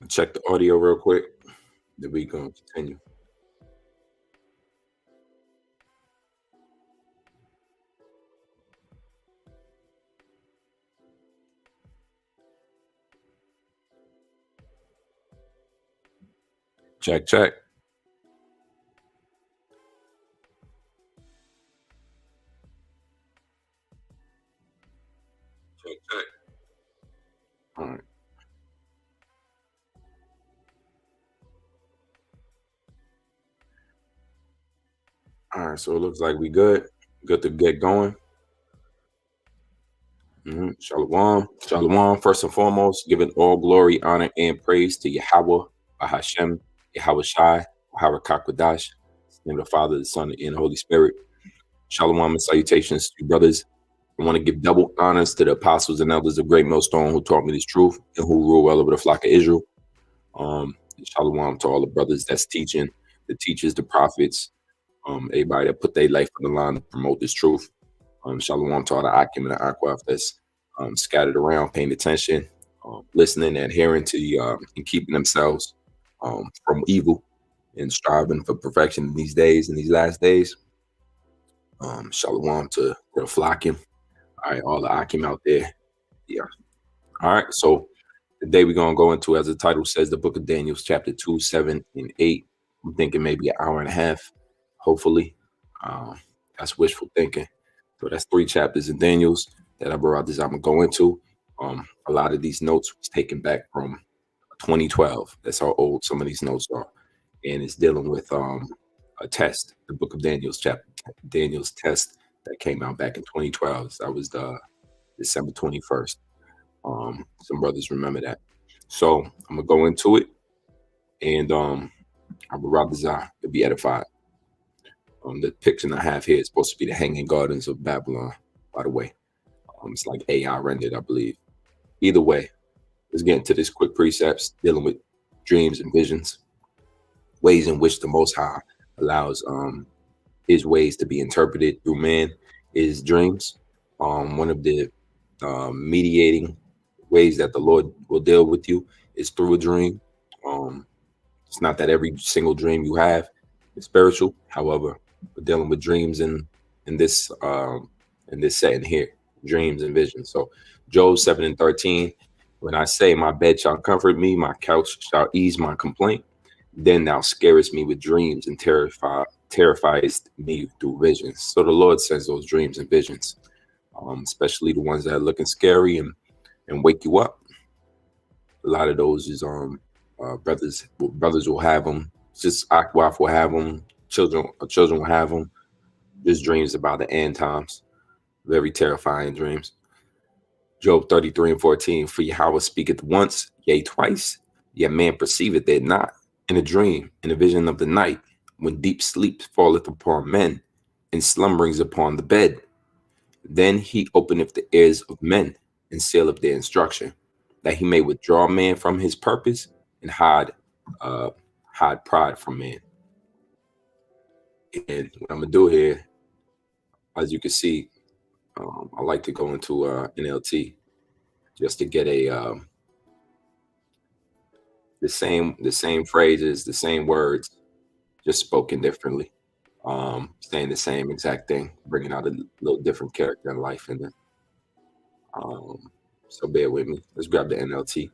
Check the audio real quick. Then we gonna continue. Check, check. Check, check. All right. All right. So it looks like we good. Good to get going. Shalom. Shalom. First and foremost, giving all glory, honor, and praise to Yahweh, Bahashem, Yahweh Shai, Yahweh Kakwadash, in the name of the Father, the Son, and the Holy Spirit. Shalom and salutations to you, brothers. I want to give double honors to the apostles and elders of Great Millstone who taught me this truth and who rule well over the flock of Israel. Shalom to all the brothers that's teaching, the teachers, the prophets, everybody that put their life on the line to promote this truth. Shalom to all the Akim and the Akwaf that's scattered around, paying attention, listening, adhering to and keeping themselves from evil and striving for perfection in these days, in these last days. Shalom to the flocking. All right, all the Akim out there. Yeah. All right, so today we're going to go into, as the title says, the book of Daniel, chapter 2, 7, and 8. I'm thinking maybe an hour and a half, hopefully. That's wishful thinking. So that's 3 chapters in Daniel's that I'm going to go into. A lot of these notes was taken back from 2012. That's how old some of these notes are. And it's dealing with a test, the book of Daniel's test that came out back in 2012. That was the December 21st. Some brothers remember that. So I'm gonna go into it, and I would rather to be edified. The picture I have here is supposed to be the Hanging Gardens of Babylon, by the way. It's like AI rendered, I believe. Either way, let's get into this quick precepts dealing with dreams and visions, ways in which the Most High allows his ways to be interpreted through man is dreams. One of the mediating ways that the Lord will deal with you is through a dream. It's not that every single dream you have is spiritual. However, we're dealing with dreams in this setting here, dreams and visions. So Job 7:13, when I say my bed shall comfort me, my couch shall ease my complaint, then thou scarest me with dreams and terrifies me through visions. So the Lord sends those dreams and visions, especially the ones that are looking scary and wake you up. A lot of those is brothers will have them. Just Akwaf will have them. Children will have them. Just dreams about the end times. Very terrifying dreams. Job 33:14. For Yahweh speaketh once, yea twice, yet man perceiveth it not. In a dream, in a vision of the night, when deep sleep falleth upon men, and slumberings upon the bed. Then he openeth the ears of men, and sealeth their instruction, that he may withdraw man from his purpose and hide pride from man. And what I'm gonna do here, as you can see, I like to go into NLT just to get a the same phrases, the same words, just spoken differently, saying the same exact thing, bringing out a little different character in life in it. So bear with me. Let's grab the NLT.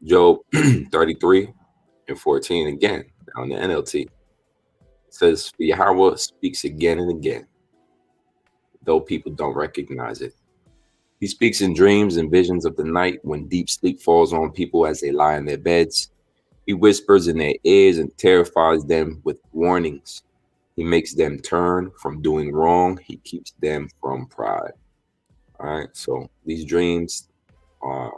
Job 33:14 again on the NLT. It says, Yahweh speaks again and again, though people don't recognize it. He speaks in dreams and visions of the night when deep sleep falls on people as they lie in their beds. He whispers in their ears and terrifies them with warnings. He makes them turn from doing wrong. He keeps them from pride. All right, so these dreams are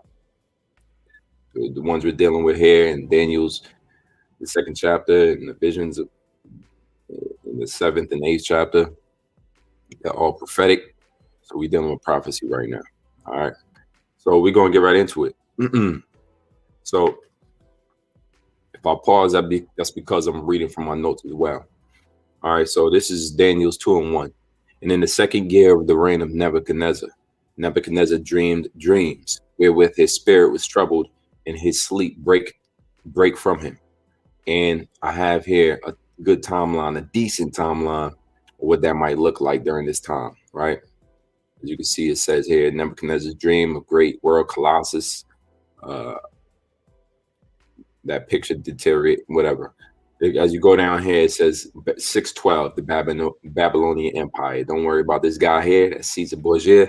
the ones we're dealing with here in Daniel's, the 2nd chapter, and the visions in the 7th and 8th chapter. They're all prophetic. So we're dealing with prophecy right now. All right, so we're going to get right into it. So if I pause, that's because I'm reading from my notes as well. All right, so this is Daniel's 2:1. And in the 2nd year of the reign of Nebuchadnezzar, Nebuchadnezzar dreamed dreams, wherewith his spirit was troubled, and his sleep break from him. And I have here a good timeline, a decent timeline of what that might look like during this time, right? As you can see, it says here, Nebuchadnezzar's dream of great world colossus. That picture deteriorate, whatever. As you go down here, it says 612, the Babylonian Empire. Don't worry about this guy here, that's Caesar Borgia.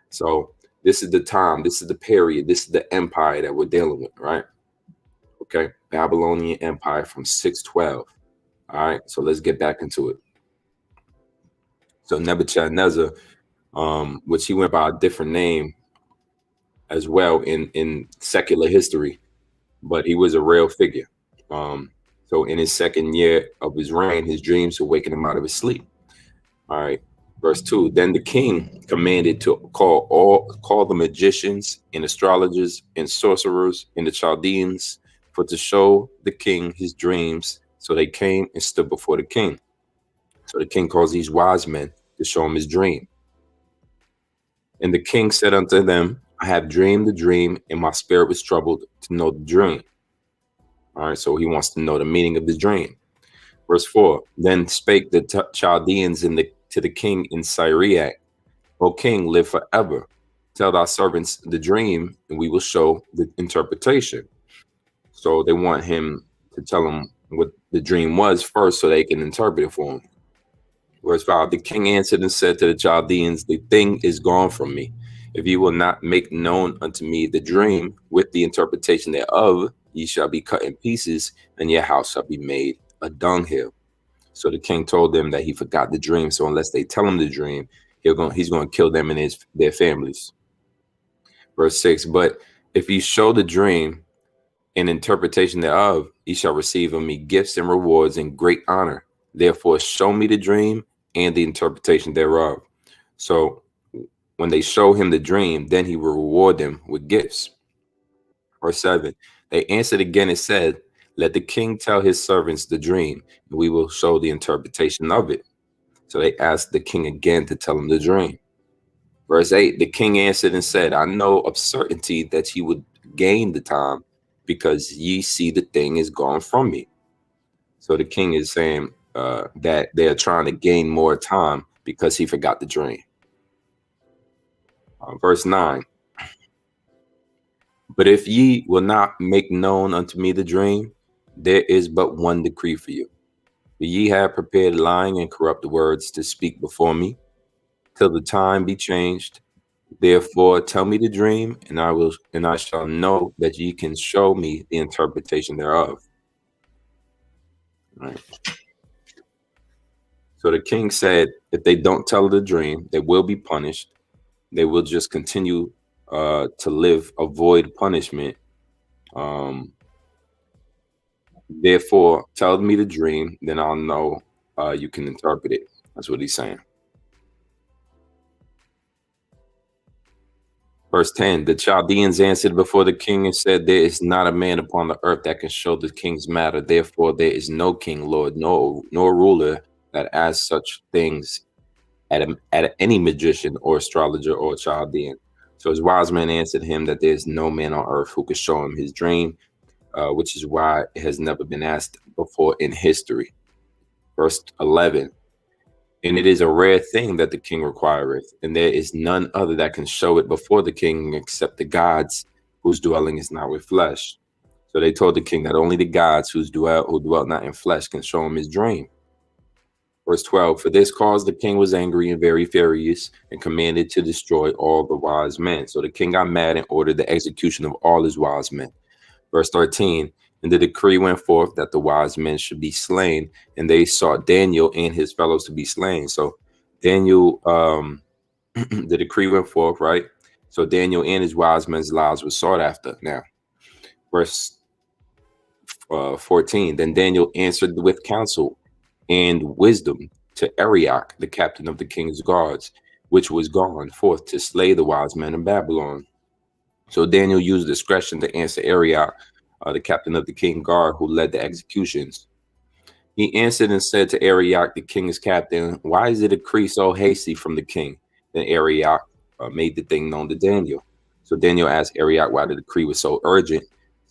So this is the time, this is the period, this is the empire that we're dealing with, right? Okay, Babylonian Empire from 612. All right, so let's get back into it. So Nebuchadnezzar, which he went by a different name as well in secular history, but he was a real figure. So in his second year of his reign, his dreams were waking him out of his sleep. All right, verse 2. Then the king commanded to call the magicians and astrologers and sorcerers and the Chaldeans for to show the king his dreams. So they came and stood before the king. So the king calls these wise men to show him his dream. And the king said unto them, I have dreamed the dream, and my spirit was troubled to know the dream. All right, so he wants to know the meaning of the dream. Verse 4, then spake the Chaldeans to the king in Syriac, O king, live forever. Tell thy servants the dream, and we will show the interpretation. So they want him to tell them what the dream was first so they can interpret it for him. Verse 5, the king answered and said to the Chaldeans, the thing is gone from me. If you will not make known unto me the dream with the interpretation thereof, ye shall be cut in pieces, and your house shall be made a dunghill. So the king told them that he forgot the dream. So unless they tell him the dream, he's going to kill them and their families. Verse 6, but if you show the dream and interpretation thereof, ye shall receive of me gifts and rewards and great honor. Therefore, show me the dream and the interpretation thereof. So when they show him the dream, then he will reward them with gifts. Verse 7, they answered again and said, let the king tell his servants the dream, and we will show the interpretation of it. So they asked the king again to tell him the dream. Verse 8, the king answered and said, I know of certainty that ye would gain the time, because ye see the thing is gone from me. So the king is saying that they're trying to gain more time because he forgot the dream. Verse 9, but if ye will not make known unto me the dream, there is but one decree for you. For ye have prepared lying and corrupt words to speak before me, till the time be changed. Therefore tell me the dream, and I shall know that ye can show me the interpretation thereof. All right. So the king said, if they don't tell the dream, they will be punished. They will just continue to live, avoid punishment. Therefore, tell me the dream, then I'll know you can interpret it. That's what he's saying. Verse 10, the Chaldeans answered before the king and said, there is not a man upon the earth that can show the king's matter. Therefore, there is no king, lord, nor ruler that asks such things at any magician or astrologer or Chaldean. So his wise men answered him that there is no man on earth who could show him his dream, which is why it has never been asked before in history. Verse 11, and it is a rare thing that the king requireth, and there is none other that can show it before the king except the gods whose dwelling is not with flesh. So they told the king that only the gods who dwelt not in flesh can show him his dream. Verse 12, for this cause the king was angry and very furious and commanded to destroy all the wise men. So the king got mad and ordered the execution of all his wise men. Verse 13, and the decree went forth that the wise men should be slain, and they sought Daniel and his fellows to be slain. So Daniel, the decree went forth, right? So Daniel and his wise men's lives were sought after. Now, verse 14, then Daniel answered with counsel and wisdom to Arioch, the captain of the king's guards, which was gone forth to slay the wise men in Babylon. So Daniel used discretion to answer Arioch, the captain of the king's guard, who led the executions. He answered and said to Arioch, the king's captain, why is the decree so hasty from the king? Then Arioch made the thing known to Daniel. So Daniel asked Arioch why the decree was so urgent.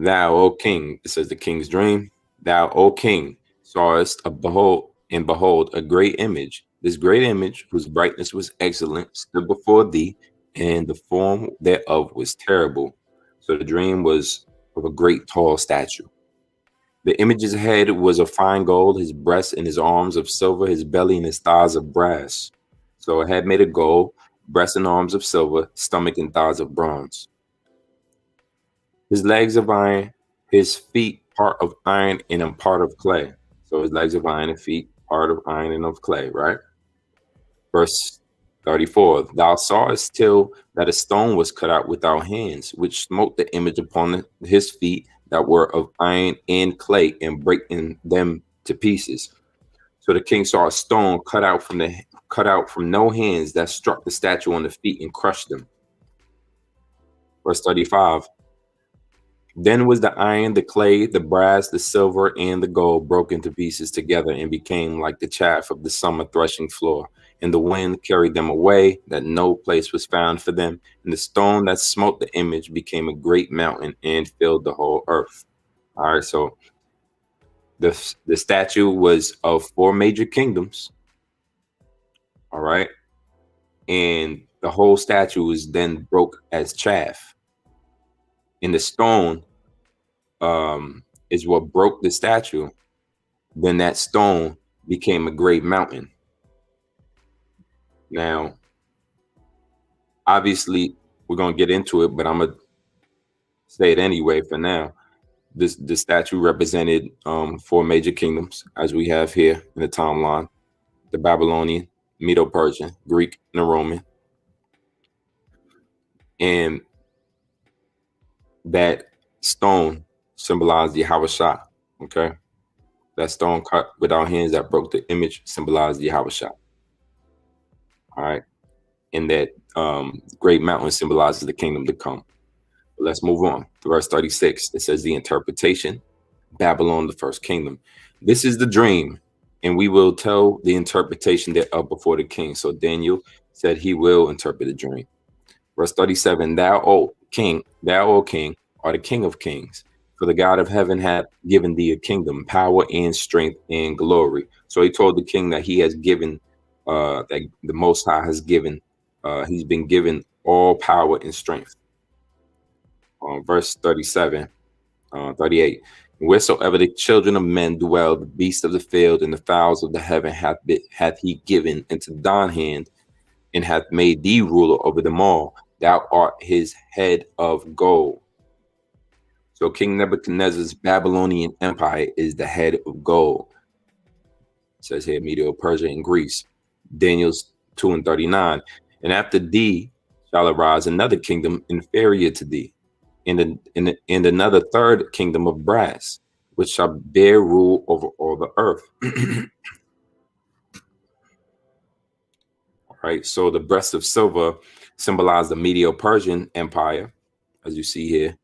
Thou, O king, it says the king's dream. Thou, O king, sawest behold a great image. This great image, whose brightness was excellent, stood before thee, and the form thereof was terrible. So the dream was of a great tall statue. The image's head was of fine gold, his breast and his arms of silver, his belly and his thighs of brass. So a head made of gold, breast and arms of silver, stomach and thighs of bronze. His legs of iron, his feet part of iron and a part of clay. So his legs of iron and feet part of iron and of clay, right? Verse 34, thou sawest till that a stone was cut out without hands, which smote the image upon his feet that were of iron and clay, and breaking them to pieces. So the king saw a stone cut out from no hands that struck the statue on the feet and crushed them. Verse 35, then was the iron, the clay, the brass, the silver, and the gold broken to pieces together and became like the chaff of the summer threshing floor. And the wind carried them away, that no place was found for them. And the stone that smote the image became a great mountain and filled the whole earth. All right, so the statue was of 4 major kingdoms. All right. And the whole statue was then broke as chaff. And the stone is what broke the statue. Then that stone became a great mountain. Now, obviously, we're going to get into it, but I'm going to say it anyway for now. The statue represented 4 major kingdoms, as we have here in the timeline: the Babylonian, Medo-Persian, Greek, and the Roman. And that stone symbolized Yahweh. Okay, that stone cut without hands that broke the image symbolized Yahweh. All right, and that great mountain symbolizes the kingdom to come. But let's move on to verse 36. It says the interpretation: Babylon, the first kingdom. This is the dream, and we will tell the interpretation thereof before the king. So Daniel said he will interpret the dream. Verse 37, thou, O king, are the king of kings. For the God of heaven hath given thee a kingdom, power and strength and glory. So he told the king that he has given, that the Most High has given, he's been given all power and strength. Verse 38, wheresoever the children of men dwell, the beasts of the field and the fowls of the heaven hath he given into thine hand, and hath made thee ruler over them all. Thou art his head of gold. So King Nebuchadnezzar's Babylonian Empire is the head of gold. It says here, Medo-Persia and Greece. Daniel's 2:39. And after thee shall arise another kingdom inferior to thee, and another third kingdom of brass, which shall bear rule over all the earth. All right, so the breast of silver symbolized the Medo-Persian Empire, as you see here.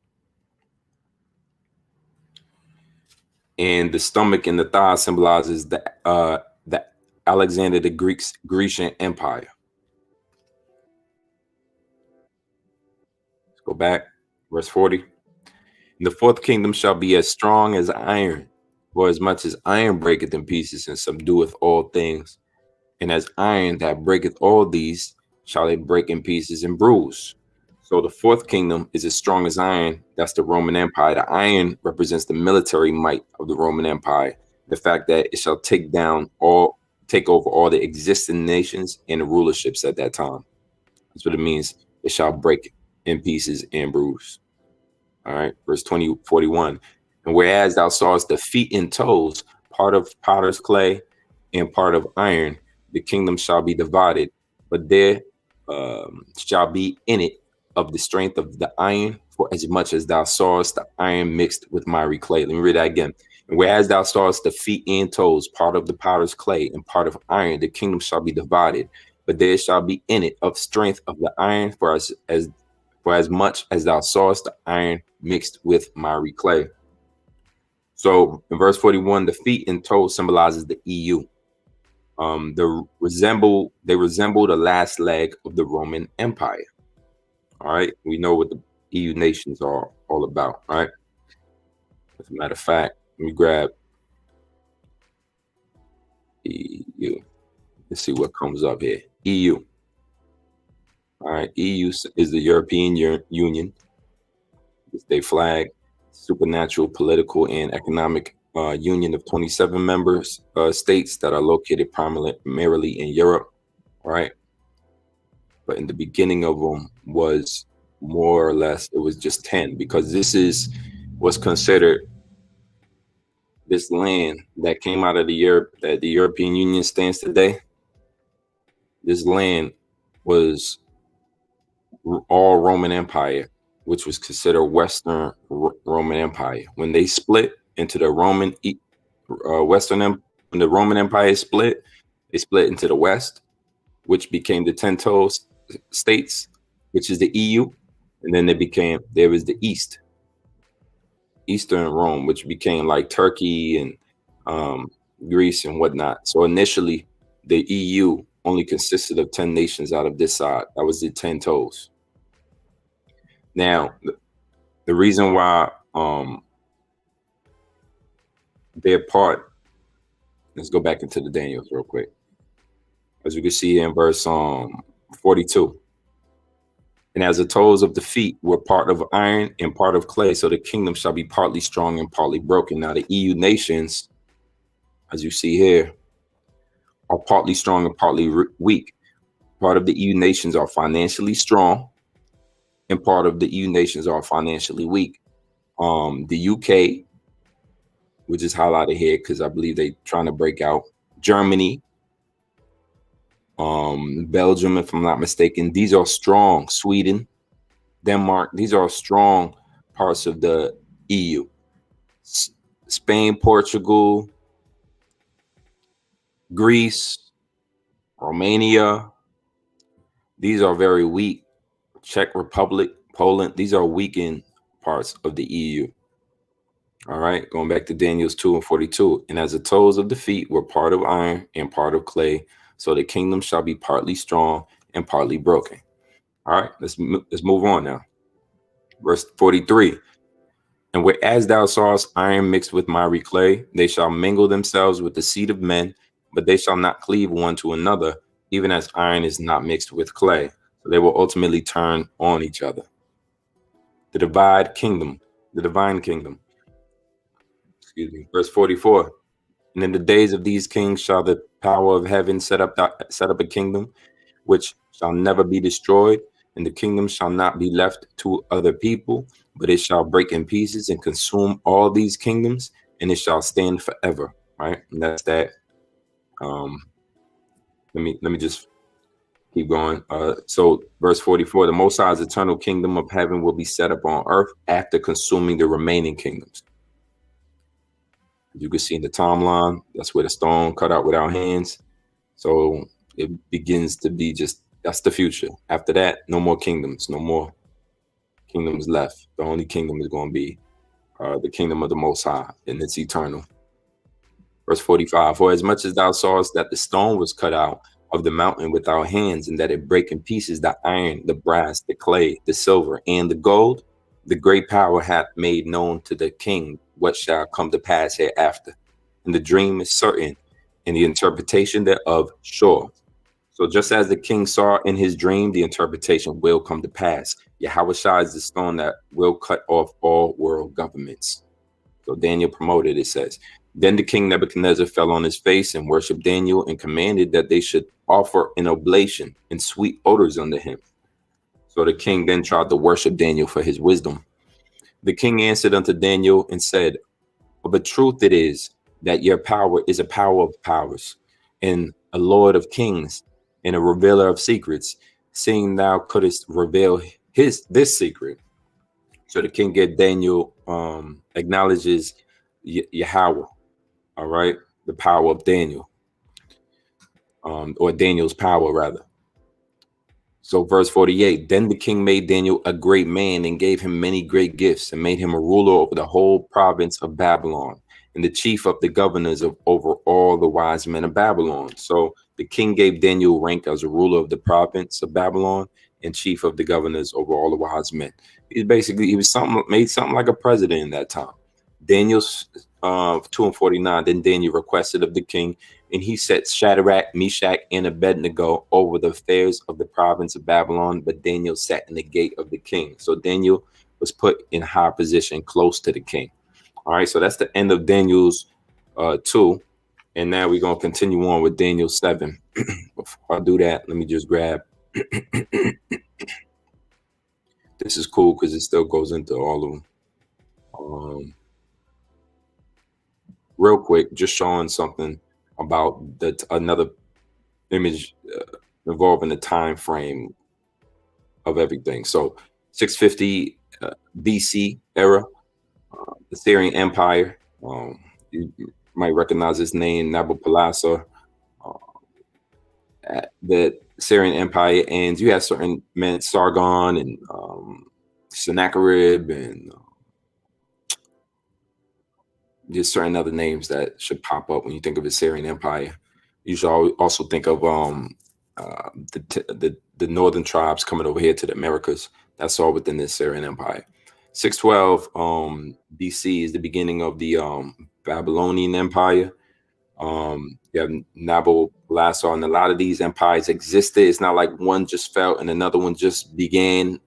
And the stomach and the thigh symbolizes the Alexander the Grecian Empire. Let's go back, verse 40. And the fourth kingdom shall be as strong as iron, for as much as iron breaketh in pieces and subdueth all things, and as iron that breaketh all these shall it break in pieces and bruise. So the fourth kingdom is as strong as iron. That's the Roman Empire. The iron represents the military might of the Roman Empire. The fact that it shall take over all the existing nations and the rulerships at that time. That's what it means. It shall break in pieces and bruise. All right, verse 41. And whereas thou sawest the feet and toes, part of potter's clay and part of iron, the kingdom shall be divided, but there shall be in it of the strength of the iron, for as much as thou sawest the iron mixed with miry clay. Let me read that again. And whereas thou sawest the feet and toes, part of the potter's clay and part of iron, the kingdom shall be divided, but there shall be in it of strength of the iron, for as much as thou sawest the iron mixed with miry clay. So in verse 41, the feet and toes symbolizes the EU. They resemble the last leg of the Roman Empire. All right, we know what the EU nations are all about. All right, As a matter of fact, let me grab EU. Let's see what comes up here. EU. All right, EU is the European Union. It's their flag, supernatural political and economic union of 27 members states that are located primarily in Europe, right? But in the beginning of them was more or less, it was just 10, because this is what's considered this land that came out of the Europe, that the European Union stands today. This land was all Roman Empire, which was considered Western Roman Empire. When they split into the Roman when the Roman Empire split, they split into the West, which became the 10 toes states, which is the EU, and then there was the Eastern Rome, which became like Turkey and Greece and whatnot. So initially, the EU only consisted of 10 nations out of this side. That was the 10 toes. Now, the reason why they're part, let's go back into the Daniels real quick. As you can see here in verse 42. And as the toes of the feet were part of iron and part of clay, so the kingdom shall be partly strong and partly broken. Now the EU nations, as you see here, are partly strong and partly weak. Part of the EU nations are financially strong, and part of the EU nations are financially weak. The UK, which is highlighted here because I believe they're trying to break out. Germany, Belgium, if I'm not mistaken, these are strong. Sweden, Denmark, these are strong parts of the EU. Spain, Portugal, Greece, Romania, these are very weak. Czech Republic, Poland, these are weakened parts of the EU. All right, going back to Daniel 2:42. And as the toes of the feet were part of iron and part of clay, so the kingdom shall be partly strong and partly broken. All right, let's move on now. Verse 43. And whereas thou sawest iron mixed with miry clay, they shall mingle themselves with the seed of men, but they shall not cleave one to another, even as iron is not mixed with clay. So they will ultimately turn on each other. The divine kingdom. Excuse me. Verse 44. And in the days of these kings shall the power of heaven set up a kingdom which shall never be destroyed, and the kingdom shall not be left to other people, but it shall break in pieces and consume all these kingdoms, and it shall stand forever. Right, and that's that. Let me just keep going. So verse 44: the Most High's eternal kingdom of heaven will be set up on earth after consuming the remaining kingdoms. You can see in the timeline, that's where the stone cut out without hands. So it begins to be just, that's the future. After that, no more kingdoms, no more kingdoms left. The only kingdom is going to be the kingdom of the Most High, and it's eternal. Verse 45, for as much as thou sawest that the stone was cut out of the mountain without hands, and that it break in pieces the iron, the brass, the clay, the silver, and the gold, the great power hath made known to the king what shall come to pass hereafter. And the dream is certain, and the interpretation thereof sure. So just as the king saw in his dream, the interpretation will come to pass. Yahushua is the stone that will cut off all world governments. So Daniel promoted, it says. Then the king Nebuchadnezzar fell on his face and worshiped Daniel, and commanded that they should offer an oblation and sweet odors unto him. So the king then tried to worship Daniel for his wisdom. The king answered unto Daniel and said, of a truth it is that your power is a power of powers, and a lord of kings, and a revealer of secrets, seeing thou couldst reveal this secret. So the king gave Daniel acknowledges Yahweh, all right, the power of Daniel, or Daniel's power rather. So verse 48, then the king made Daniel a great man and gave him many great gifts, and made him a ruler over the whole province of Babylon, and the chief of the governors over all the wise men of Babylon. So the king gave Daniel rank as a ruler of the province of Babylon and chief of the governors over all the wise men. He was made something like a president in that time. Daniel's 2 and 49. Then Daniel requested of the king, and he set Shadrach, Meshach, and Abednego over the affairs of the province of Babylon. But Daniel sat in the gate of the king. So Daniel was put in high position, close to the king. All right, so that's the end of Daniel's 2. And now we're going to continue on with Daniel 7. Before I do that, let me just grab. This is cool because it still goes into all of them. Real quick, just showing something about another image involving the time frame of everything. So 650 BC era, the Syrian Empire. You might recognize his name, Nabopolassar. The Syrian Empire ends. You have certain men, Sargon and Sennacherib, and just certain other names that should pop up when you think of the Syrian Empire. You should also think of the northern tribes coming over here to the Americas. That's all within the Syrian Empire. 612 BC is the beginning of the Babylonian Empire. You have Nabopolassar, and a lot of these empires existed. It's not like one just fell and another one just began.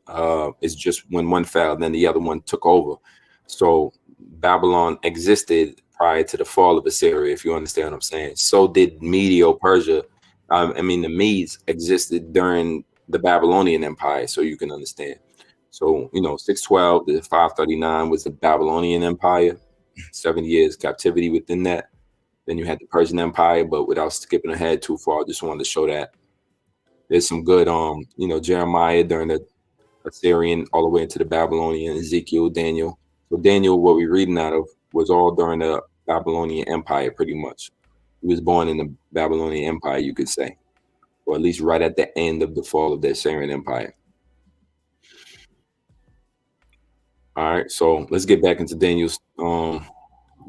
It's just when one fell, then the other one took over. So Babylon existed prior to the fall of Assyria, if you understand what I'm saying. So did Medo-Persia. The Medes existed during the Babylonian Empire, so you can understand. So, 612 to 539 was the Babylonian Empire, 7 years captivity within that. Then you had the Persian Empire, but without skipping ahead too far, I just wanted to show that there's some good, Jeremiah during the Assyrian, all the way into the Babylonian, Ezekiel, Daniel. So Daniel, what we're reading out of, was all during the Babylonian Empire, pretty much. He was born in the Babylonian Empire, you could say, or at least right at the end of the fall of the Assyrian Empire. All right, so let's get back into Daniel's the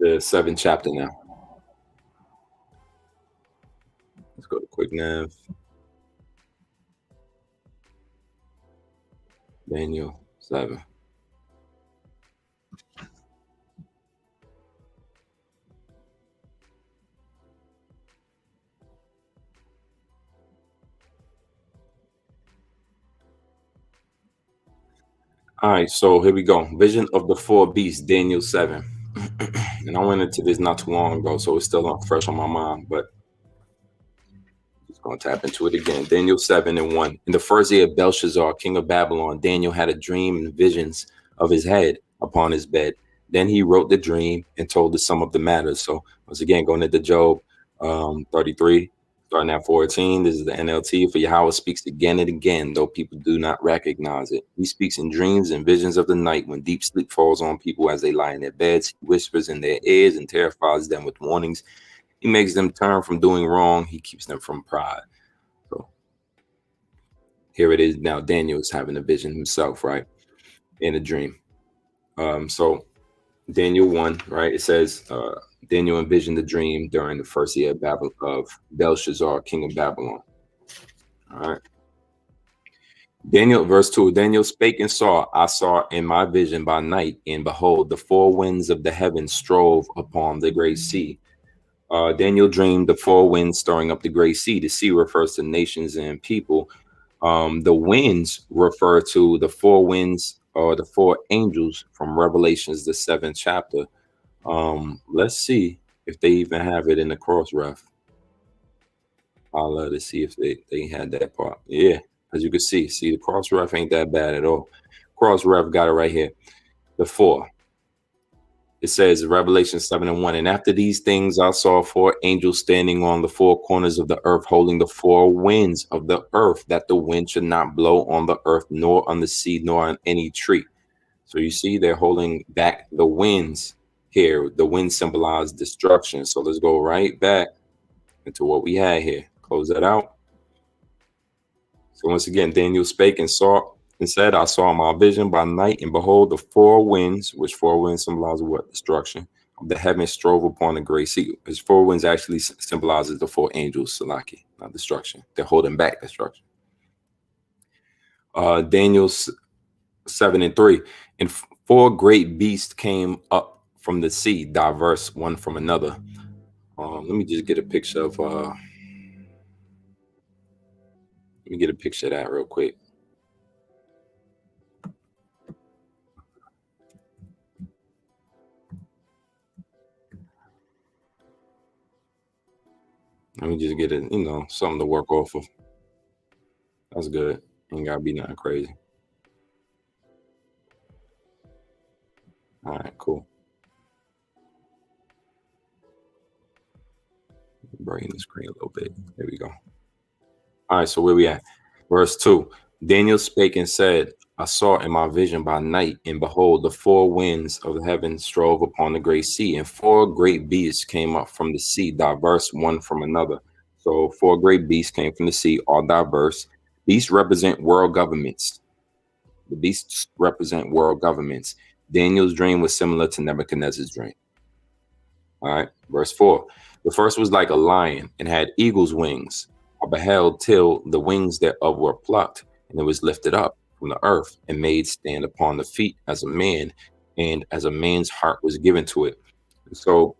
7th chapter now. Let's go to quick nav. Daniel 7. All right, so here we go. Vision of the 4 beasts, Daniel 7. And I went into this not too long ago, so it's still not fresh on my mind, but just going to tap into it again. Daniel 7 and 1. In the first year of Belshazzar, king of Babylon, Daniel had a dream and visions of his head upon his bed. Then he wrote the dream and told the sum of the matter. So once again, going into Job 33. Starting at 14, this is the NLT. For Yahweh speaks again and again, though people do not recognize it. He speaks in dreams and visions of the night when deep sleep falls on people as they lie in their beds. He whispers in their ears and terrifies them with warnings. He makes them turn from doing wrong. He keeps them from pride. So here it is now. Daniel is having a vision himself, right? In a dream. So Daniel 1, right? It says, Daniel envisioned the dream during the first year of Belshazzar, king of Babylon. All right. Daniel, verse 2, Daniel spake and saw, I saw in my vision by night, and behold, the 4 winds of the heavens strove upon the great sea. Daniel dreamed the 4 winds stirring up the great sea. The sea refers to nations and people. The winds refer to the 4 winds or the 4 angels from Revelations, the 7th chapter. Let's see if they even have it in the cross ref. I'll let us see if they had that part. Yeah, as you can see the cross ref ain't that bad at all. Cross ref got it right here. The 4. It says Revelation 7 and 1. And after these things, I saw 4 angels standing on the 4 corners of the earth, holding the 4 winds of the earth, that the wind should not blow on the earth, nor on the sea, nor on any tree. So you see, they're holding back the winds here. The wind symbolizes destruction. So let's go right back into what we had here. Close that out. So once again, Daniel spake and saw and said, I saw my vision by night, and behold, the 4 winds, which 4 winds symbolize what? Destruction of the heavens strove upon the great sea. Because 4 winds actually symbolizes the 4 angels, Salaki, not destruction. They're holding back destruction. Daniel 7 and 3. And 4 great beasts came up from the sea, diverse one from another. Let me just get a picture of let me get a picture of that real quick. Let me just get it, something to work off of. That's good. Ain't gotta be nothing crazy. All right, cool. Brighten the screen a little bit. There we go. All right, so where we at? Verse 2. Daniel spake and said, I saw in my vision by night, and behold, the four winds of the heaven strove upon the great sea, and four great beasts came up from the sea, diverse one from another. So four great beasts came from the sea, all diverse. Beasts represent world governments. The beasts represent world governments. Daniel's dream was similar to Nebuchadnezzar's dream. All right, verse 4. The first was like a lion and had eagle's wings. I beheld till the wings thereof were plucked, and it was lifted up from the earth and made stand upon the feet as a man, and as a man's heart was given to it. So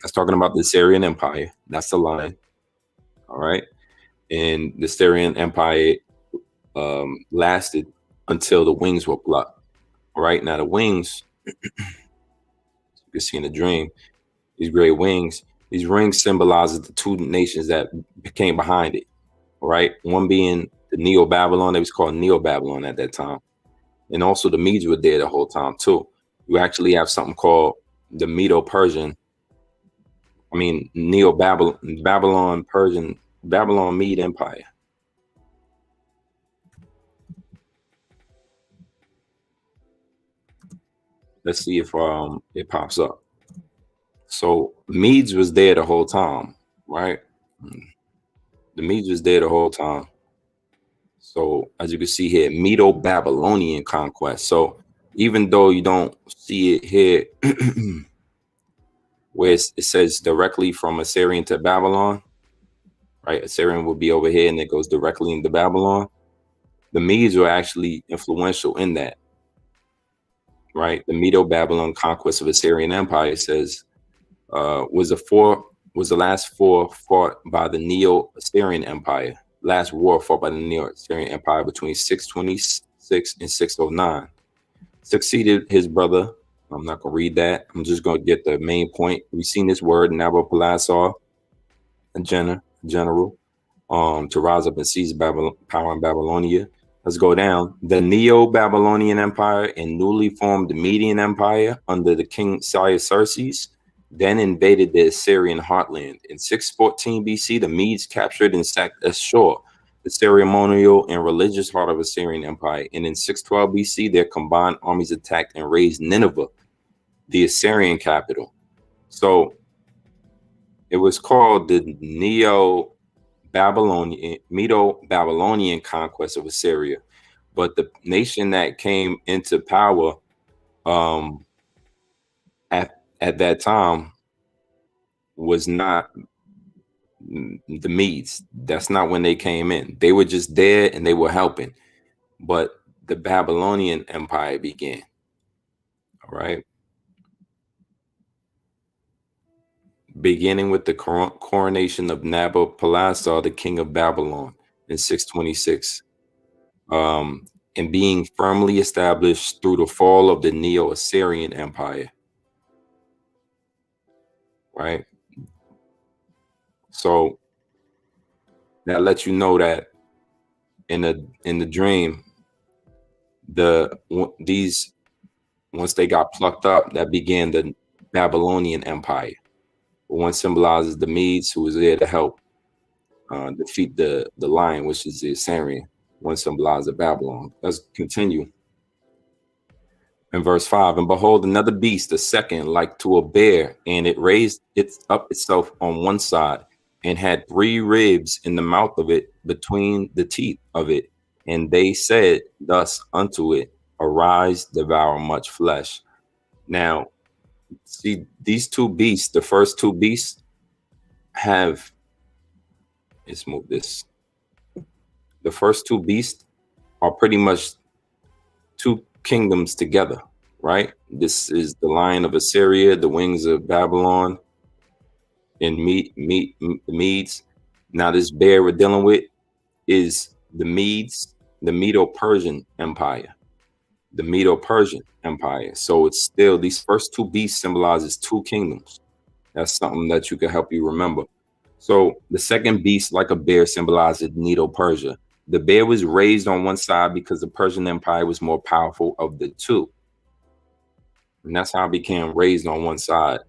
that's talking about the Assyrian Empire. That's the lion. All right. And the Assyrian Empire lasted until the wings were plucked. All right. Now the wings, you can see in the dream, these great wings. These rings symbolizes the two nations that came behind it, right? One being the Neo-Babylon. They was called Neo-Babylon at that time. And also the Medes were there the whole time too. You actually have something called the Medo-Persian. I mean, Babylon Mede Empire. Let's see if it pops up. So Medes was there the whole time, right? The Medes was there the whole time. So as you can see here, Medo-Babylonian conquest. So even though you don't see it here, where it says directly from Assyrian to Babylon, right? Assyrian will be over here and it goes directly into Babylon. The Medes were actually influential in that, right? The Medo-Babylon conquest of Assyrian Empire says was the last war fought by the Neo-Assyrian Empire. Last war fought by the Neo-Assyrian Empire between 626 and 609. Succeeded his brother. I'm not gonna read that. I'm just gonna get the main point. We've seen this word, Nabopolassar, a general, to rise up and seize power in Babylonia. Let's go down. The Neo-Babylonian Empire and newly formed Median Empire under the king Xerxes then invaded the Assyrian heartland. In 614 BC, the Medes captured and sacked Ashur, the ceremonial and religious heart of Assyrian Empire. And in 612 BC, their combined armies attacked and razed Nineveh, the Assyrian capital. So it was called the Medo-Babylonian conquest of Assyria. But the nation that came into power at that time was not the Medes. That's not when they came in. They were just there and they were helping. But the Babylonian Empire began. All right. Beginning with the coronation of Nabopolassar, the king of Babylon, in 626. And being firmly established through the fall of the Neo-Assyrian Empire. Right. So that lets you know that in the dream, these once they got plucked up, that began the Babylonian Empire. One symbolizes the Medes, who was there to help defeat the lion, which is the Assyrian. One symbolizes Babylon. Let's continue. In verse 5, and behold, another beast, a second, like to a bear, and it raised itself on one side, and had 3 ribs in the mouth of it, between the teeth of it. And they said thus unto it, arise, devour much flesh. Now, see, these two beasts, the first two beasts have, let's move this. The first two beasts are pretty much two kingdoms together, right? This is the lion of Assyria, the wings of Babylon, and the Medes. Now, this bear we're dealing with is the Medes, the Medo-Persian Empire. The Medo-Persian Empire. So it's still, these first two beasts symbolizes two kingdoms. That's something that you can help you remember. So the second beast, like a bear, symbolizes Medo-Persia. The bear was raised on one side because the Persian Empire was more powerful of the two. And that's how it became raised on one side.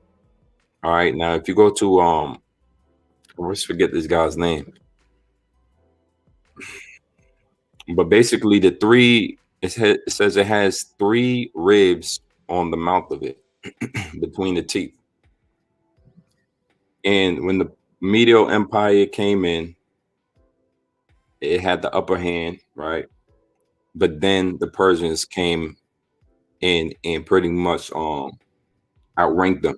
All right. Now, if you go to, I always forget this guy's name. But basically, the three, it says it has 3 ribs on the mouth of it, between the teeth. And when the Medo Empire came in, it had the upper hand, right? But then the Persians came in and pretty much outranked them.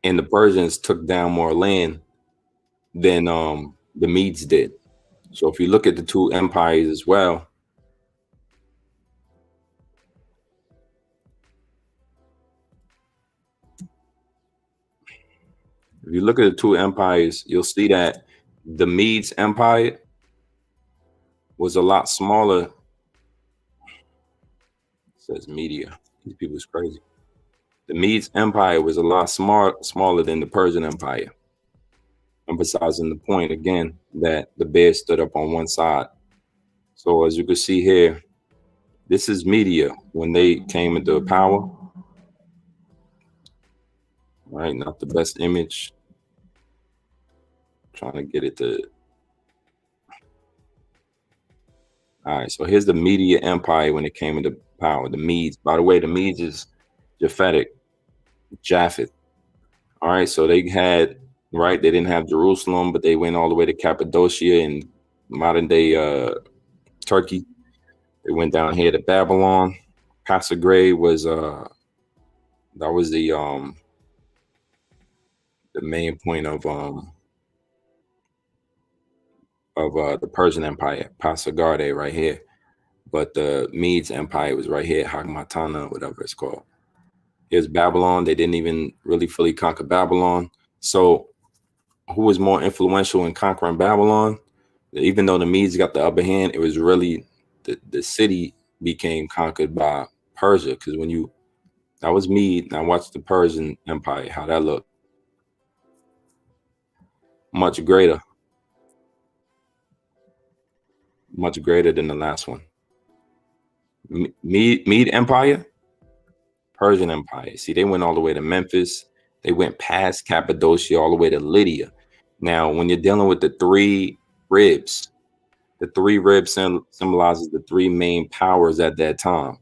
And the Persians took down more land than the Medes did. So if you look at the two empires as well, if you look at the two empires, you'll see that the Medes Empire was a lot smaller. It says media. These people is crazy. The Medes Empire was a lot smaller than the Persian Empire, emphasizing the point again that the bear stood up on one side. So as you can see here, this is Media when they came into power. Right, not the best image. Trying to get it to. All right, so here's the Media Empire when it came into power. The Medes. By the way, the Medes is Japheth. All right, so they had, right, they didn't have Jerusalem, but they went all the way to Cappadocia in modern day Turkey. They went down here to Babylon. Pasargadae was that was the main point of the Persian Empire, Pasargadae right here. But the Medes Empire was right here, Hagmatana, whatever it's called. Here's Babylon. They didn't even really fully conquer Babylon. So who was more influential in conquering Babylon? Even though the Medes got the upper hand, it was really the city became conquered by Persia. Because when that was Mede. Now watch the Persian Empire, how that looked. Much greater than the last one. Mede Empire, Persian Empire. See, they went all the way to Memphis. They went past Cappadocia all the way to Lydia. Now, when you're dealing with the 3 ribs, the 3 ribs symbolizes the 3 main powers at that time.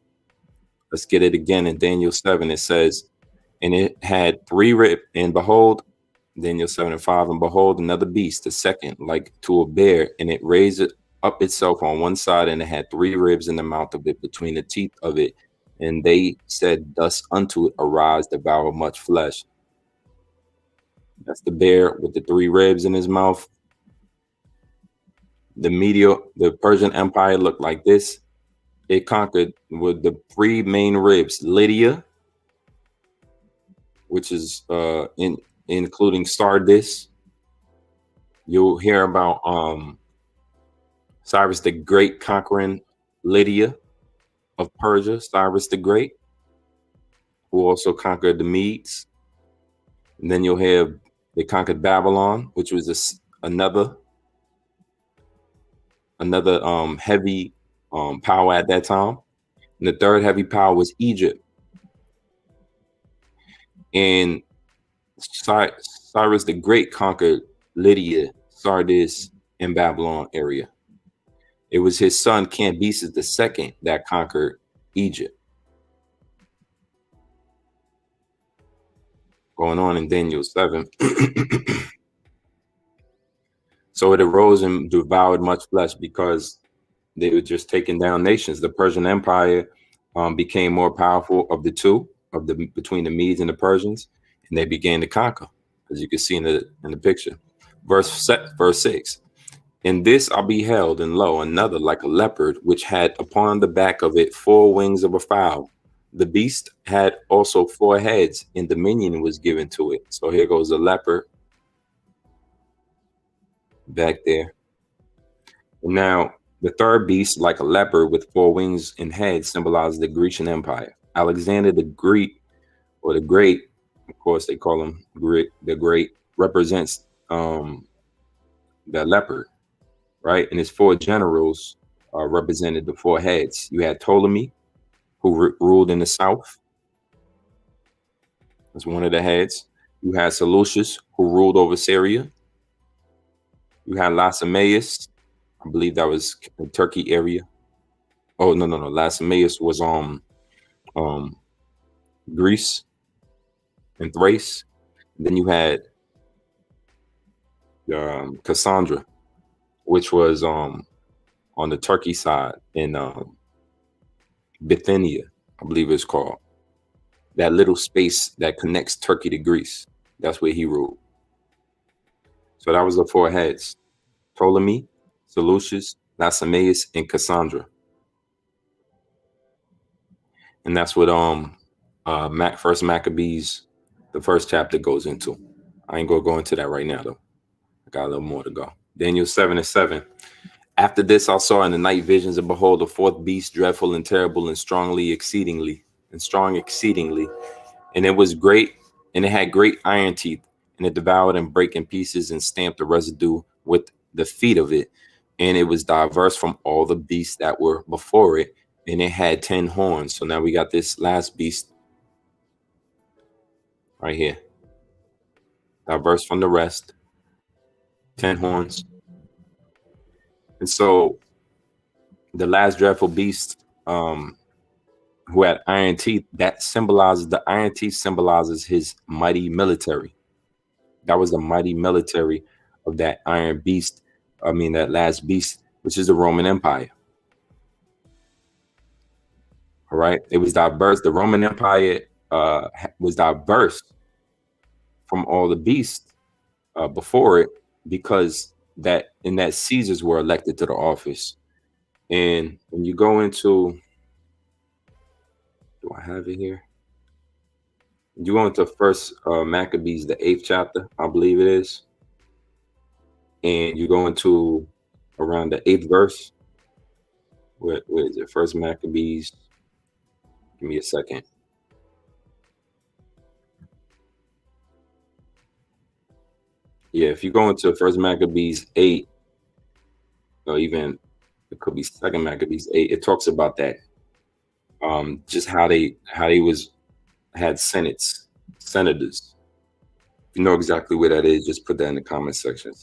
Let's get it again in Daniel 7. It says, and it had 3 ribs, and behold, Daniel 7:5, and behold, another beast, the second, like to a bear, and it raised it up itself on one side, and it had 3 ribs in the mouth of it, between the teeth of it. And they said thus unto it, arise, devour much flesh. That's the bear with the 3 ribs in his mouth. The Persian Empire looked like this. It conquered with the 3 main ribs: Lydia, which is including Sardis. You'll hear about Cyrus the Great conquering Lydia of Persia, Cyrus the Great, who also conquered the Medes. And then you'll have they conquered Babylon, which was another heavy power at that time. And the third heavy power was Egypt. And Cyrus the Great conquered Lydia, Sardis, and Babylon area. It was his son Cambyses II that conquered Egypt. Going on in Daniel 7. So it arose and devoured much flesh because they were just taking down nations. The Persian Empire became more powerful of the two, between the Medes and the Persians, and they began to conquer, as you can see in the picture. Verse 6. In this I beheld, and lo, another like a leopard, which had upon the back of it 4 wings of a fowl. The beast had also 4 heads, and dominion was given to it. So here goes the leopard back there. Now, the third beast, like a leopard with 4 wings and heads, symbolizes the Grecian Empire. Alexander the Great, or the Great, of course they call him the Great, represents the leopard, right? And his 4 generals represented the 4 heads. You had Ptolemy, who ruled in the south. That's one of the heads. You had Seleucus, who ruled over Syria. You had Lacenaeus, I believe that was the Turkey area. Oh, no. Lacenaeus was Greece and Thrace. Then you had Cassandra, which was on the Turkey side in Bithynia, I believe it's called. That little space that connects Turkey to Greece. That's where he ruled. So that was the 4 heads: Ptolemy, Seleucus, Lacenaeus, and Cassandra. And that's what First Maccabees, the first chapter, goes into. I ain't gonna go into that right now though. I got a little more to go. Daniel 7:7. After this I saw in the night visions, and behold, the 4th beast, dreadful and terrible and strong exceedingly. And it was great, and it had great iron teeth, and it devoured and brake in pieces and stamped the residue with the feet of it. And it was diverse from all the beasts that were before it, and it had 10 horns. So now we got this last beast right here, diverse from the rest, 10 horns. And so the last dreadful beast, who had iron teeth, the iron teeth symbolizes his mighty military. That was the mighty military of that iron beast. That last beast, which is the Roman Empire. All right. It was diverse. The Roman Empire was diverse from all the beasts before it, because that Caesars were elected to the office. And when you go into, do I have it here? You go into First Maccabees, the 8th chapter, I believe it is. And you go into around the 8th verse. Where is it? First Maccabees. Give me a second. Yeah, if you go into First Maccabees 8, or even it could be Second Maccabees 8, it talks about that. Just how they had senators. If you know exactly where that is, just put that in the comment section.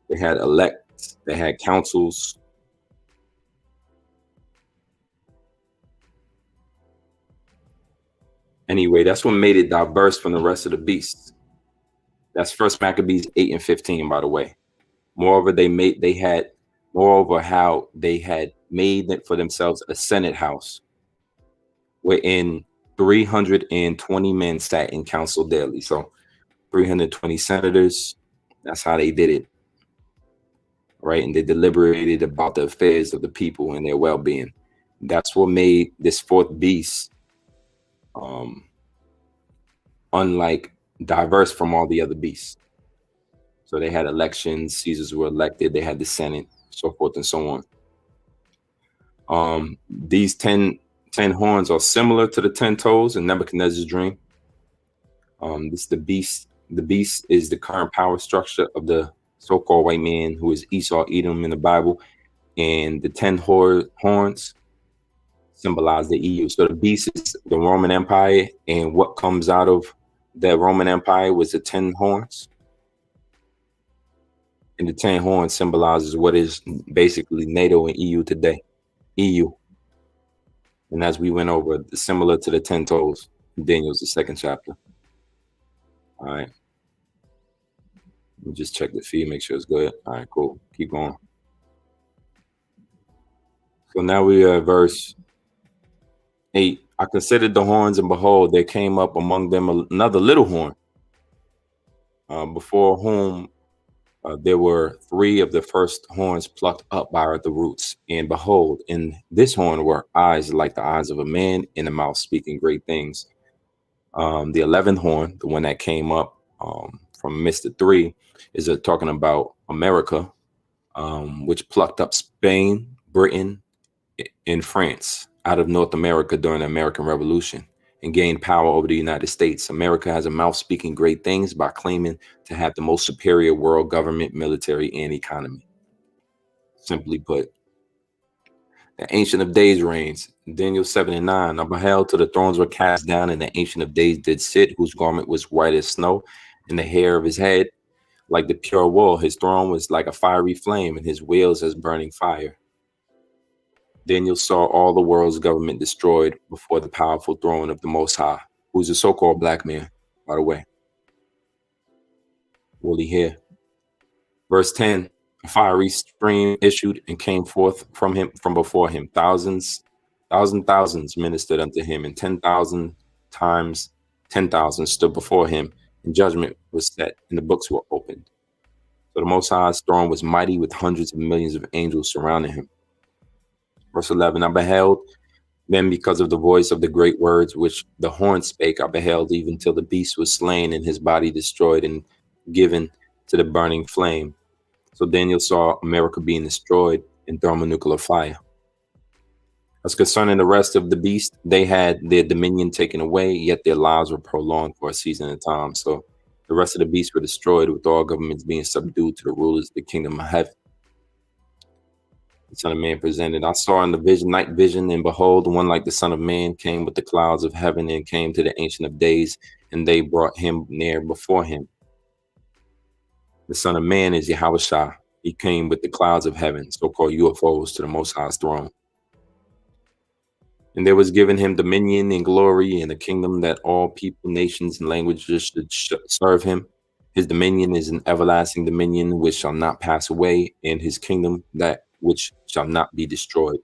They had elects, they had councils. Anyway, that's what made it diverse from the rest of the beasts. That's First Maccabees 8 and 15, by the way. Moreover, how they had made it for themselves a senate house, wherein 320 men sat in council daily. So 320 senators, that's how they did it. Right? And they deliberated about the affairs of the people and their well-being. That's what made this 4th beast unlike diverse from all the other beasts. So they had elections, Caesars were elected, they had the Senate, so forth and so on. These 10 horns are similar to the 10 toes in Nebuchadnezzar's dream. This the beast. The beast is the current power structure of the so-called white man, who is Esau, Edom in the Bible, and the 10 horns symbolize the EU. So the beast is the Roman Empire, and what comes out of the Roman Empire was the 10 horns. And the 10 horns symbolizes what is basically NATO and EU today. EU. And as we went over, similar to the 10 toes, Daniel's the 2nd chapter. All right. Let me just check the feed, make sure it's good. All right, cool. Keep going. So now we are at verse 8. I considered the horns, and behold, there came up among them another little horn, before whom There were three of the first horns plucked up by the roots, and behold, in this horn were eyes like the eyes of a man, and a mouth speaking great things. The 11th horn, the one that came up from Mr. Three, is talking about America, which plucked up Spain, Britain, and France out of North America during the American Revolution and gained power over the United States. America has a mouth speaking great things by claiming to have the most superior world government, military, and economy. Simply put, the Ancient of Days reigns. Daniel 7 and 9. I beheld till the thrones were cast down, and the Ancient of Days did sit, whose garment was white as snow, and the hair of his head like the pure wool. His throne was like a fiery flame, and his wheels as burning fire. Daniel saw all the world's government destroyed before the powerful throne of the Most High, who's a so-called black man, by the way. Woolly hair. Verse 10, a fiery stream issued and came forth from before him. Thousands ministered unto him, and 10,000 times 10,000 stood before him, and judgment was set, and the books were opened. So the Most High's throne was mighty, with hundreds of millions of angels surrounding him. Verse 11, I beheld then, because of the voice of the great words which the horn spake, I beheld even till the beast was slain and his body destroyed and given to the burning flame. So Daniel saw America being destroyed in thermonuclear fire. As concerning the rest of the beast, they had their dominion taken away, yet their lives were prolonged for a season of time. So the rest of the beasts were destroyed, with all governments being subdued to the rulers of the kingdom of heaven. The Son of Man presented. I saw in the vision, night vision, and behold, one like the Son of Man came with the clouds of heaven and came to the Ancient of Days, and they brought him near before him. The Son of Man is Yahushua. He came with the clouds of heaven, so-called UFOs, to the Most High's throne. And there was given him dominion and glory and a kingdom that all people, nations, and languages should serve him. His dominion is an everlasting dominion which shall not pass away, and his kingdom that which shall not be destroyed.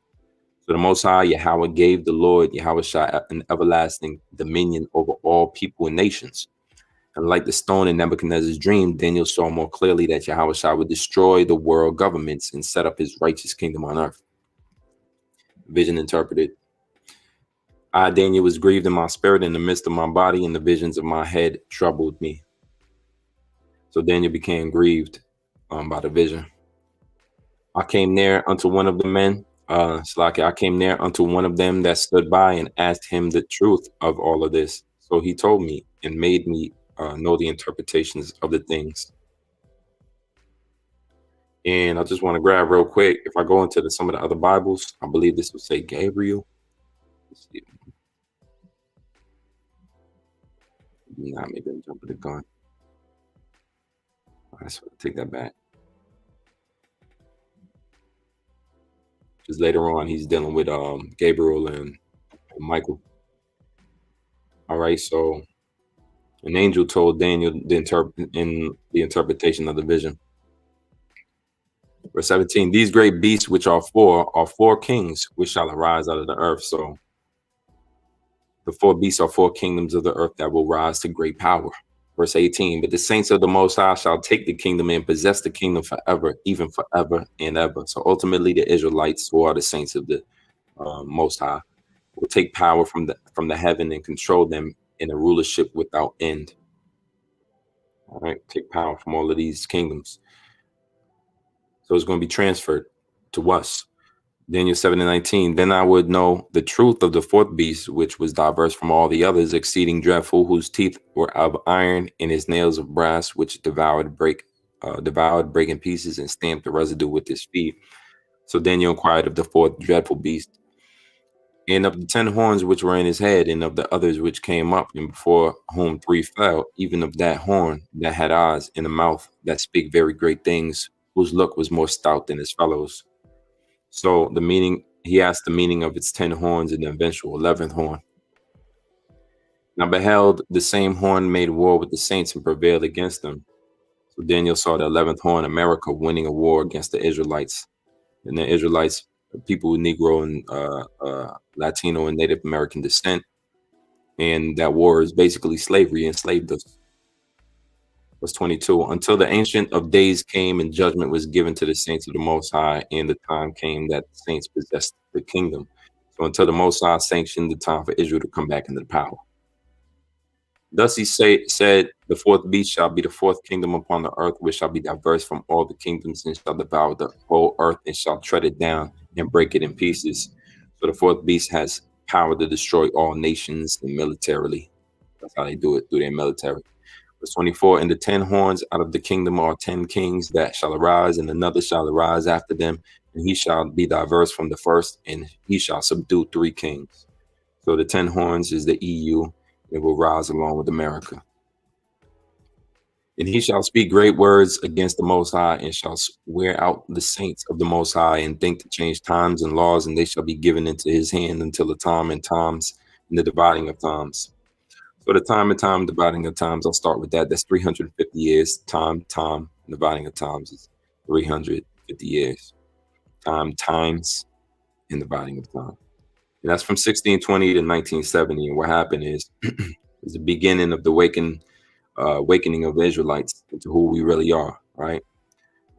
So the Most High Yahweh gave the Lord Yahushua an everlasting dominion over all people and nations. And like the stone in Nebuchadnezzar's dream, Daniel saw more clearly that Yahushua would destroy the world governments and set up his righteous kingdom on earth. Vision interpreted. I, Daniel, was grieved in my spirit in the midst of my body, and the visions of my head troubled me. So Daniel became grieved by the vision. I came near unto one of the men, I came near unto one of them that stood by and asked him the truth of all of this. So he told me and made me know the interpretations of the things. And I just want to grab real quick. If I go into some of the other Bibles, I believe this will say Gabriel. Let's see. Nah, maybe I'm jumping the gun. All right, so I'll take that back. Because later on, he's dealing with Gabriel and Michael. All right, so an angel told Daniel the interpretation of the vision. Verse 17, these great beasts which are four kings which shall arise out of the earth. So the four beasts are four kingdoms of the earth that will rise to great power. Verse 18, but the saints of the Most High shall take the kingdom and possess the kingdom forever, even forever and ever. So ultimately, the Israelites, who are the saints of the Most High, will take power from the heaven and control them in a rulership without end. All right, take power from all of these kingdoms. So it's going to be transferred to us. Daniel 7 and 19, then I would know the truth of the fourth beast, which was diverse from all the others, exceeding dreadful, whose teeth were of iron and his nails of brass, which devoured, breaking pieces, and stamped the residue with his feet. So Daniel inquired of the fourth dreadful beast, and of the 10 horns which were in his head, and of the others which came up, and before whom 3 fell, even of that horn that had eyes in the mouth that speak very great things, whose look was more stout than his fellows. So the meaning, he asked the meaning of its 10 horns and the eventual 11th horn. And I beheld the same horn made war with the saints and prevailed against them. So Daniel saw the 11th horn, America, winning a war against the Israelites. And the Israelites, people with Negro and Latino and Native American descent. And that war is basically slavery, enslaved us. Verse 22, until the Ancient of Days came and judgment was given to the saints of the Most High, and the time came that the saints possessed the kingdom. So until the Most High sanctioned the time for Israel to come back into the power. Thus he said, the fourth beast shall be the fourth kingdom upon the earth, which shall be diverse from all the kingdoms, and shall devour the whole earth, and shall tread it down and break it in pieces. So the fourth beast has power to destroy all nations and militarily. That's how they do it, through their military. Verse 24, and the 10 horns out of the kingdom are 10 kings that shall arise, and another shall arise after them, and he shall be diverse from the first, and he shall subdue 3 kings. So the 10 horns is the EU. It will rise along with America. And he shall speak great words against the Most High, and shall wear out the saints of the Most High, and think to change times and laws, and they shall be given into his hand until the time and times, and the dividing of times. So the time and time, dividing of times, I'll start with that. That's 350 years. Time, dividing of times is 350 years. Time, times, and dividing of time. And that's from 1620 to 1970. And what happened is the beginning of the awakening of the Israelites into who we really are, right?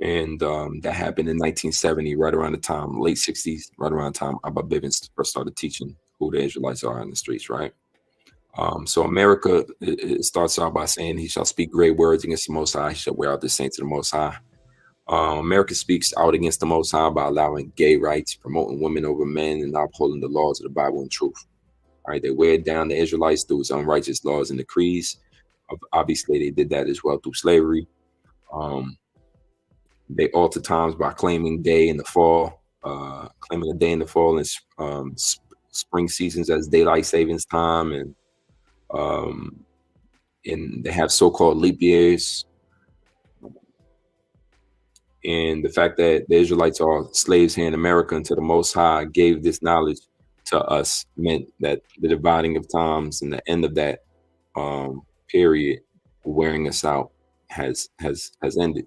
And that happened in 1970, right around the time, late 60s, right around the time Abba Bivens first started teaching who the Israelites are in the streets, right? So America, it starts out by saying, he shall speak great words against the Most High, he shall wear out the saints of the Most High. America speaks out against the Most High by allowing gay rights, promoting women over men, and not upholding the laws of the Bible and truth. All right, they weighed down the Israelites through its unrighteous laws and decrees. Obviously, they did that as well through slavery. They altered times by claiming day in the fall, claiming a day in the fall and spring seasons as daylight savings time, and they have so-called leap years. And the fact that the Israelites are slaves here in America until the Most High gave this knowledge to us meant that the dividing of times and the end of that period, wearing us out, has ended.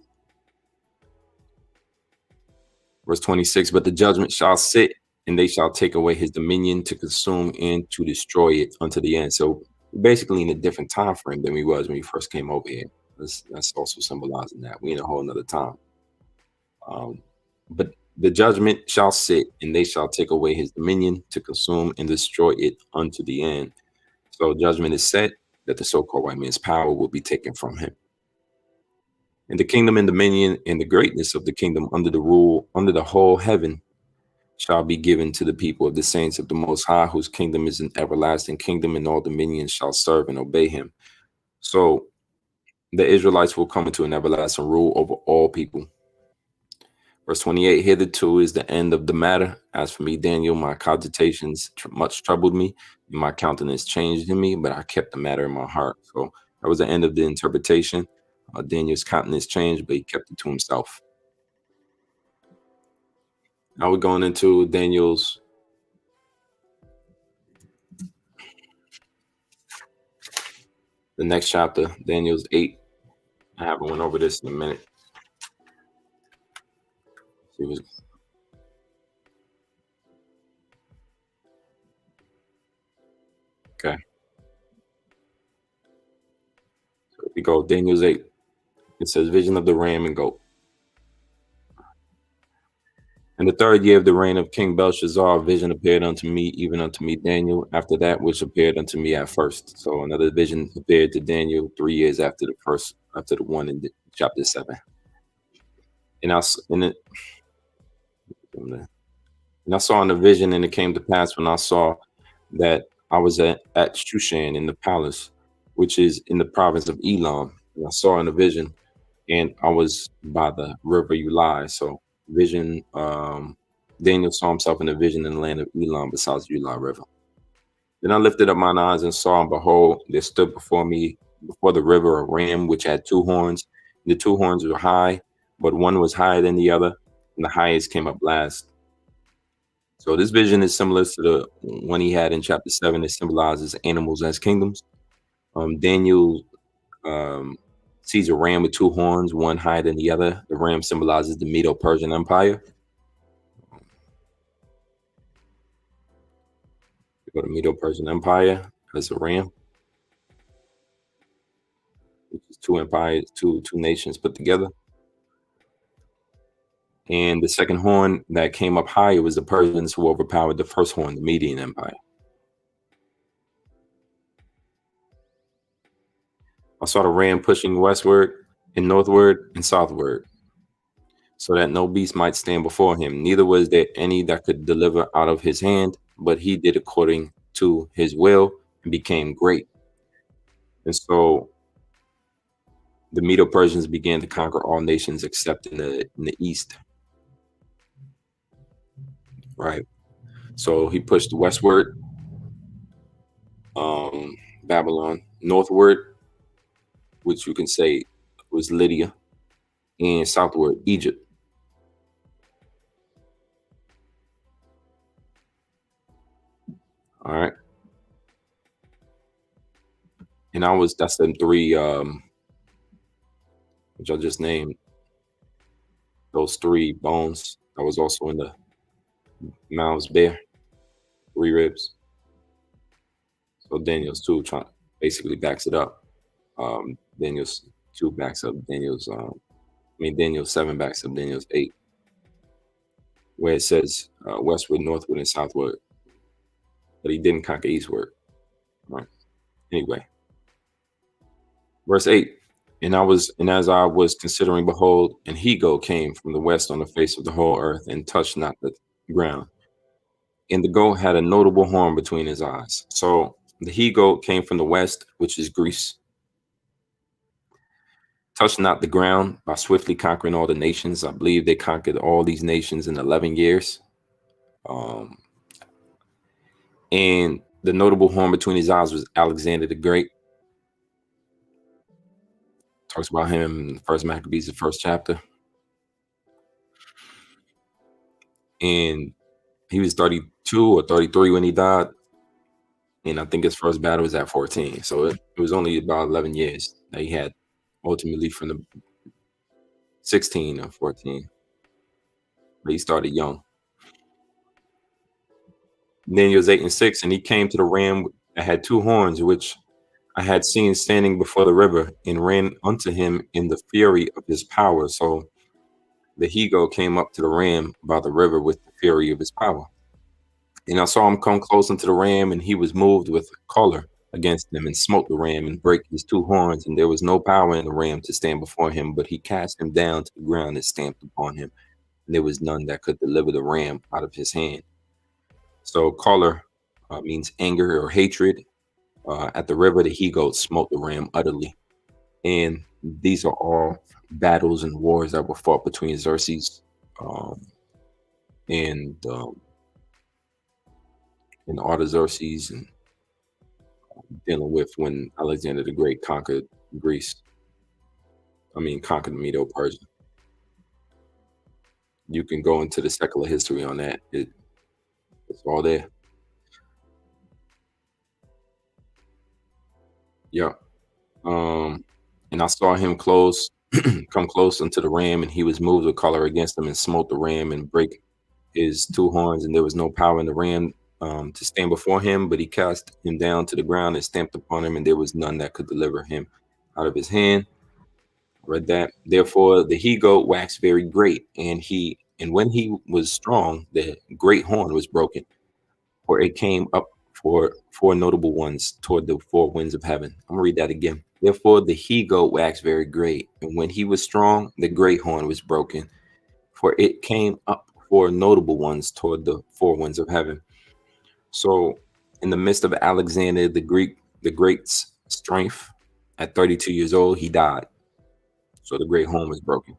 Verse 26, but the judgment shall sit, and they shall take away his dominion to consume and to destroy it unto the end. So basically in a different time frame than we was when we first came over here. That's also symbolizing that we in a whole nother time. But the judgment shall sit, and they shall take away his dominion to consume and destroy it unto the end. So judgment is set that the so-called white man's power will be taken from him. And the kingdom and dominion and the greatness of the kingdom under the rule, under the whole heaven, shall be given to the people of the saints of the Most High, whose kingdom is an everlasting kingdom, and all dominions shall serve and obey him. So the Israelites will come into an everlasting rule over all people. Verse 28, hitherto is the end of the matter. As for me, Daniel, my cogitations much troubled me, and my countenance changed in me, but I kept the matter in my heart. So that was the end of the interpretation. Daniel's countenance changed, but he kept it to himself. Now we're going into Daniel's the next chapter, Daniel's 8. I haven't went over this in a minute. Okay. So we go, Daniel's 8. It says, vision of the ram and goat. In the 3rd year of the reign of King Belshazzar, a vision appeared unto me, even unto me, Daniel, after that which appeared unto me at first. So another vision appeared to Daniel 3 years after the first, after the one in chapter 7. And I saw in the vision, and it came to pass when I saw that I was at Shushan in the palace, which is in the province of Elam. And I saw in the vision, and I was by the river Ulai. So vision, Daniel saw himself in a vision in the land of Elam besides the Ulai River. Then I lifted up mine eyes and saw, and behold, there stood before me, before the river, a ram which had 2 horns. The 2 horns were high, but one was higher than the other, and the highest came up last. So this vision is similar to the one he had in chapter 7. It symbolizes animals as kingdoms. Daniel sees a ram with 2 horns, one higher than the other. The ram symbolizes the Medo-Persian Empire. You go to Medo-Persian Empire as a ram, which is two empires, two nations put together. And the second horn that came up higher was the Persians, who overpowered the first horn, the Median Empire. I saw the ram pushing westward and northward and southward, so that no beast might stand before him. Neither was there any that could deliver out of his hand, but he did according to his will and became great. And so the Medo-Persians began to conquer all nations except in the east. Right. So he pushed westward, Babylon, northward, which you can say was Lydia, and southward, Egypt. All right. And that's them three, which I just named, those three bones that was also in the mouth's bear, 3 ribs. So Daniel's 2 basically backs it up. Daniel's 2 backs up Daniel's, Daniel's 7 backs up Daniel's 8, where it says westward, northward, and southward, but he didn't conquer eastward. Right. Anyway, verse 8. And as I was considering, behold, an he-goat came from the west on the face of the whole earth and touched not the ground. And the goat had a notable horn between his eyes. So the he-goat came from the west, which is Greece, touched not the ground, by swiftly conquering all the nations. I believe they conquered all these nations in 11 years. And the notable horn between his eyes was Alexander the Great. Talks about him in the First Maccabees, the 1st chapter. And he was 32 or 33 when he died. And I think his first battle was at 14. So it was only about 11 years that he had, ultimately from the 16 or 14. But he started young. Daniel's 8 and 6, and he came to the ram that had 2 horns, which I had seen standing before the river, and ran unto him in the fury of his power. So the he-goat came up to the ram by the river with the fury of his power. And I saw him come close unto the ram, and he was moved with choler against him, and smote the ram and brake his 2 horns. And there was no power in the ram to stand before him, but he cast him down to the ground and stamped upon him. And there was none that could deliver the ram out of his hand. So choler means anger or hatred. At the river, the he-goat smote the ram utterly. And these are all battles and wars that were fought between Xerxes and Artaxerxes, and dealing with when Alexander the Great conquered Greece. Conquered Medo-Persia. You can go into the secular history on that. It's all there. Yeah. And I saw him come close unto the ram, and he was moved with choler against him, and smote the ram and brake his 2 horns. And there was no power in the ram to stand before him, but he cast him down to the ground and stamped upon him, and there was none that could deliver him out of his hand. I read that. Therefore the he-goat waxed very great, and when he was strong, the great horn was broken, for it came up for 4 notable ones toward the 4 winds of heaven. I'm gonna read that again. Therefore the he-goat waxed very great, and when he was strong, the great horn was broken, for it came up 4 notable ones toward the 4 winds of heaven. So in the midst of Alexander the Great's strength, at 32 years old, he died. So the great horn was broken.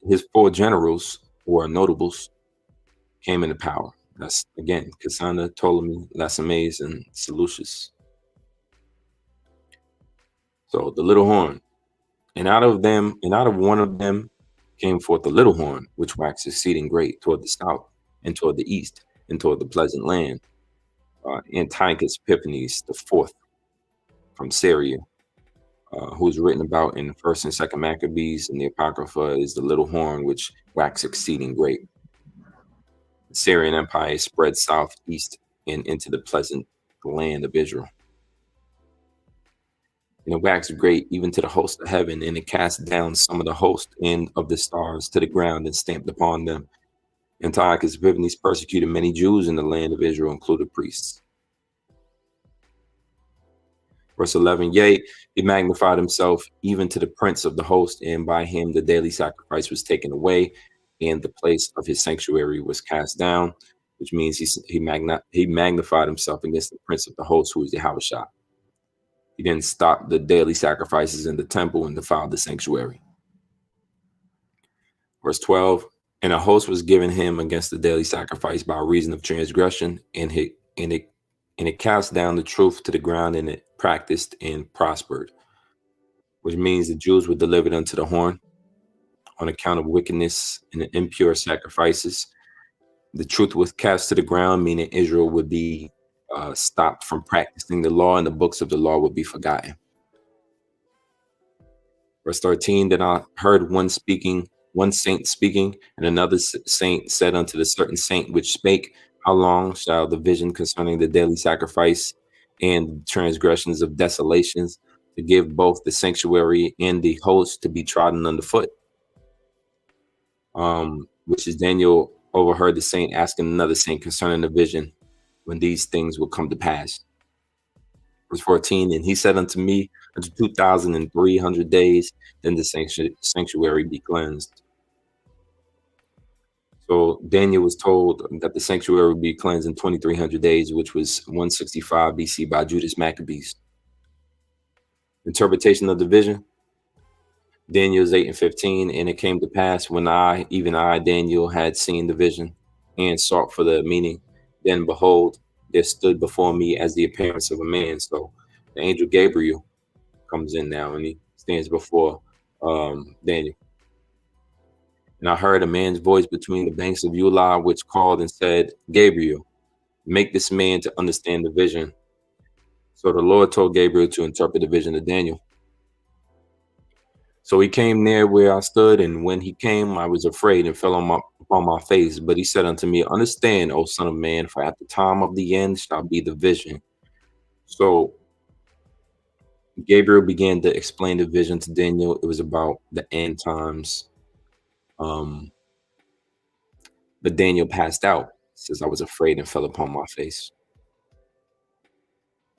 His 4 generals, or notables, came into power. That's again Cassander, Ptolemy, Lacemes, and Seleucus. So the little horn, and out of one of them came forth the little horn, which waxed exceeding great toward the south, and toward the east, and toward the pleasant land. Antiochus Epiphanes the 4th from Syria, who's written about in 1st and 2nd Maccabees, and the Apocrypha is the little horn which waxed exceeding great. The Syrian Empire spread southeast and into the pleasant land of Israel. And it waxed great even to the host of heaven, and it cast down some of the host and of the stars to the ground and stamped upon them. Antiochus Epiphanes persecuted many Jews in the land of Israel, including priests. Verse 11, yea, he magnified himself even to the prince of the host, and by him the daily sacrifice was taken away, and the place of his sanctuary was cast down, which means he magnified himself against the prince of the host, who is Yahushua. He didn't stop the daily sacrifices in the temple and defiled the sanctuary. Verse 12, and a host was given him against the daily sacrifice by reason of transgression, and it cast down the truth to the ground, and it practiced and prospered, which means the Jews were delivered unto the horn on account of wickedness and impure sacrifices. The truth was cast to the ground, meaning Israel would be stopped from practicing the law, and the books of the law would be forgotten. Verse 13, then I heard one saint speaking, and another saint said unto the certain saint which spake, how long shall the vision concerning the daily sacrifice and transgressions of desolations to give both the sanctuary and the host to be trodden underfoot? Which is Daniel overheard the saint asking another saint concerning the vision, when these things will come to pass. Verse 14, and he said unto me, unto 2,300 days, then the sanctuary be cleansed. So Daniel was told that the sanctuary would be cleansed in 2,300 days, which was 165 BC by Judas Maccabees. Interpretation of the vision. Daniel's 8 and 15, and it came to pass when even I, Daniel, had seen the vision and sought for the meaning, then behold, there stood before me as the appearance of a man. So the angel Gabriel comes in now, and he stands before Daniel. And I heard a man's voice between the banks of Eula, which called and said, Gabriel, make this man to understand the vision. So the Lord told Gabriel to interpret the vision of Daniel. So he came near where I stood, and when he came, I was afraid and fell upon my face. But he said unto me, understand, O son of man, for at the time of the end shall be the vision. So Gabriel began to explain the vision to Daniel. It was about the end times. But Daniel passed out. It says, I was afraid and fell upon my face.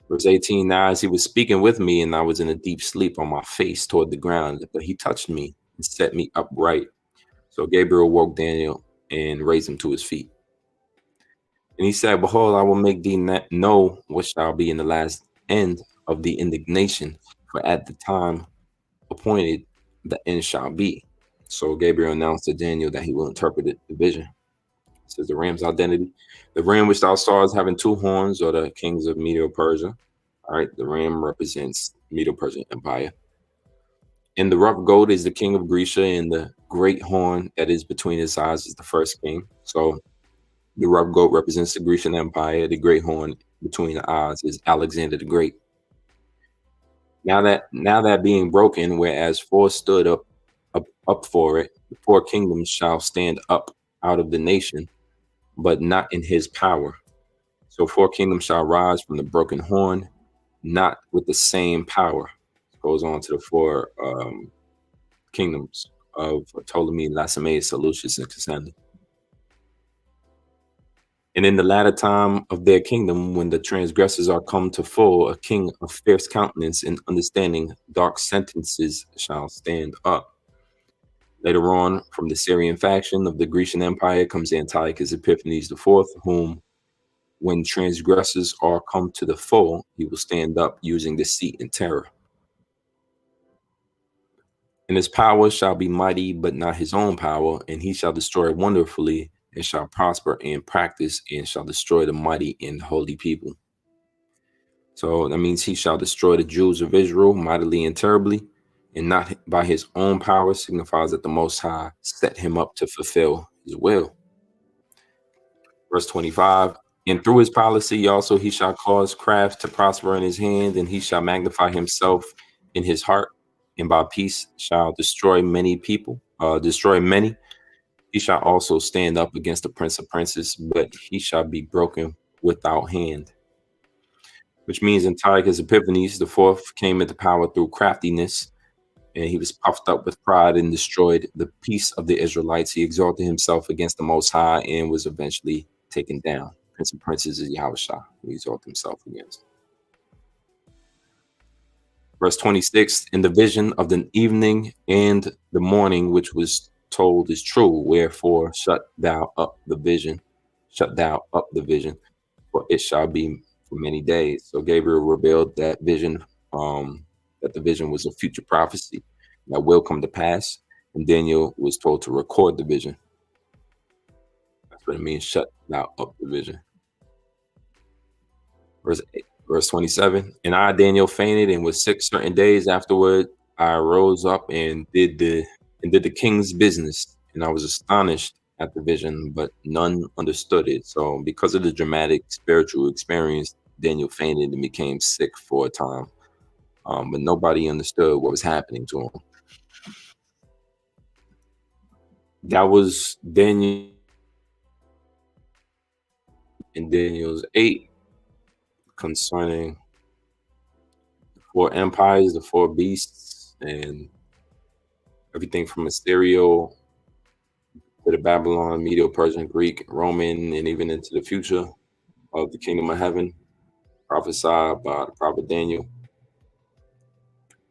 Verse 18, now as he was speaking with me, and I was in a deep sleep on my face toward the ground, but he touched me and set me upright. So Gabriel woke Daniel and raised him to his feet. And he said, behold, I will make thee know what shall be in the last end of the indignation, for at the time appointed the end shall be. So Gabriel announced to Daniel that he will interpret the vision. It says the ram's identity. The ram which thou sawest having two horns are the kings of Medo-Persia. All right, the ram represents Medo-Persian Empire. And the rough goat is the king of Grecia, and the great horn that is between his eyes is the first king. So the rough goat represents the Grecian Empire. The great horn between the eyes is Alexander the Great. Now that being broken, whereas four stood up for it, the four kingdoms shall stand up out of the nation, but not in his power. So four kingdoms shall rise from the broken horn, not with the same power. It goes on to the four kingdoms of Ptolemy, Lacenaeus, Seleucus, and Cassander. And in the latter time of their kingdom, when the transgressors are come to full, a king of fierce countenance and understanding dark sentences shall stand up. Later on, from the Syrian faction of the Grecian Empire comes Antiochus Epiphanes IV, whom, when transgressors are come to the full, he will stand up using deceit and terror. And his power shall be mighty, but not his own power, and he shall destroy wonderfully, and shall prosper in practice, and shall destroy the mighty and holy people. So that means he shall destroy the Jews of Israel mightily and terribly, and not by his own power, signifies that the Most High set him up to fulfill his will. Verse 25, and through his policy also he shall cause crafts to prosper in his hand, and he shall magnify himself in his heart, and by peace shall destroy many. He shall also stand up against the prince of princes, but he shall be broken without hand. which means Antiochus Epiphanes the fourth came into power through craftiness, and he was puffed up with pride and destroyed the peace of the Israelites. He exalted himself against the Most High and was eventually taken down. Prince of Princes is Yahushua, who he exalted himself against. Verse 26, in the vision of the evening and the morning, which was told is true, wherefore shut thou up the vision, for it shall be for many days. So Gabriel revealed that vision, that the vision was a future prophecy that will come to pass, and Daniel was told to record the vision. That's what it means, shut thou up the vision. Verse 27, and I, Daniel, fainted and was sick certain days. Afterward, I rose up and did the king's business, and I was astonished at the vision, but none understood it. So because of the dramatic spiritual experience, Daniel fainted and became sick for a time, but nobody understood what was happening to him. That was Daniel in Daniel's 8 concerning the 4 empires, the 4 beasts, and everything from Assyria to the Babylon, Medo, Persian, Greek, Roman, and even into the future of the kingdom of heaven, prophesied by the prophet Daniel.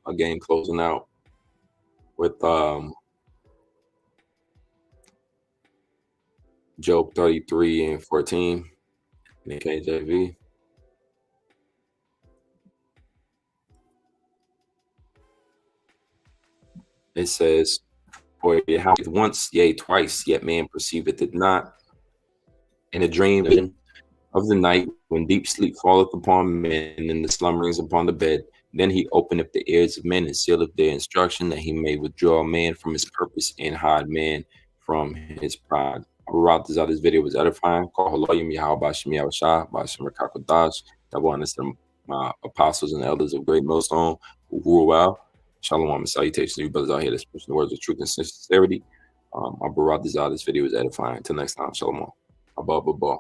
Again, closing out with Job 33 and 14 in the KJV. It says, for it happened once, yea, twice, yet man perceiveth it not. In a dream of the night, when deep sleep falleth upon men, and the slumberings upon the bed, then he openeth the ears of men and sealeth their instruction, that he may withdraw man from his purpose and hide man from his pride. I brought this out. This video was edifying. Call Haloyim Yahweh Bashem Yahushua, Bashem Rakakodash. I want to my apostles and elders of Great Millstone who rule well. Shalom and salutations to you brothers out here that's pushing the words of truth and sincerity. I brought this out. This video was edifying. Until next time, shalom. Above.